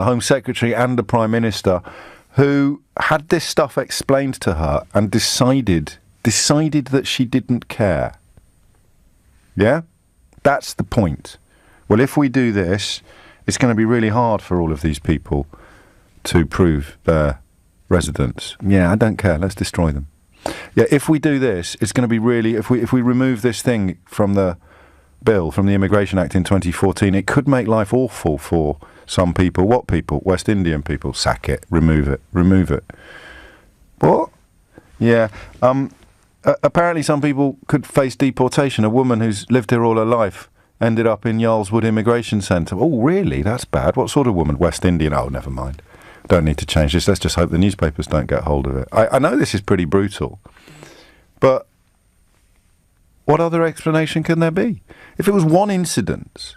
a Home Secretary and a Prime Minister who had this stuff explained to her and decided that she didn't care. Yeah? That's the point. Well, if we do this, it's going to be really hard for all of these people to prove their residence. Yeah, I don't care. Let's destroy them. Yeah, if we do this, it's going to be really... If we remove this thing from the bill, from the Immigration Act in 2014, it could make life awful for some people. What people? West Indian people. Sack it. Remove it. Remove it. What? Yeah. Apparently some people could face deportation. A woman who's lived here all her life ended up in Yarlswood Immigration Centre. Oh, really? That's bad. What sort of woman? West Indian? Oh, never mind. Don't need to change this. Let's just hope the newspapers don't get hold of it. I know this is pretty brutal, but what other explanation can there be? If it was one incident,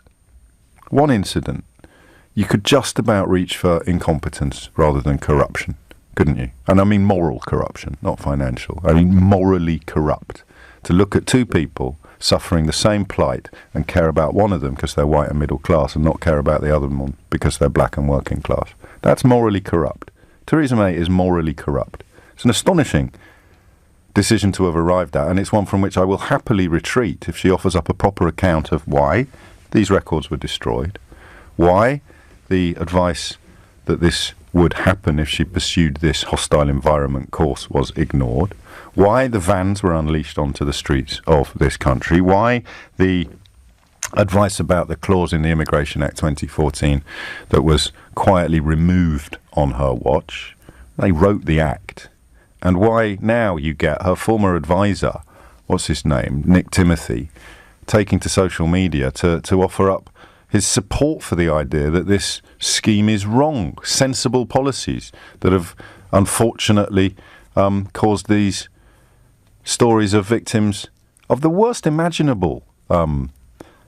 you could just about reach for incompetence rather than corruption, couldn't you? And I mean moral corruption, not financial. I mean morally corrupt. To look at two people suffering the same plight and care about one of them because they're white and middle class and not care about the other one because they're black and working class. That's morally corrupt. Theresa May is morally corrupt. It's an astonishing decision to have arrived at, and it's one from which I will happily retreat if she offers up a proper account of why these records were destroyed, why the advice that this would happen if she pursued this hostile environment course was ignored, why the vans were unleashed onto the streets of this country, why the advice about the clause in the Immigration Act 2014 that was quietly removed on her watch, they wrote the act, and why now you get her former advisor, what's his name, Nick Timothy, taking to social media to offer up his support for the idea that this scheme is wrong, sensible policies that have unfortunately caused these stories of victims of the worst imaginable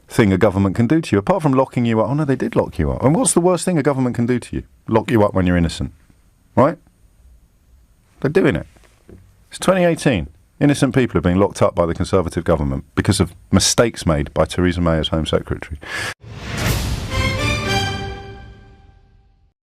thing a government can do to you, apart from locking you up. Oh no, they did lock you up. And what's the worst thing a government can do to you? Lock you up when you're innocent, right? They're doing it. It's 2018. Innocent people are being locked up by the Conservative government because of mistakes made by Theresa May as Home Secretary.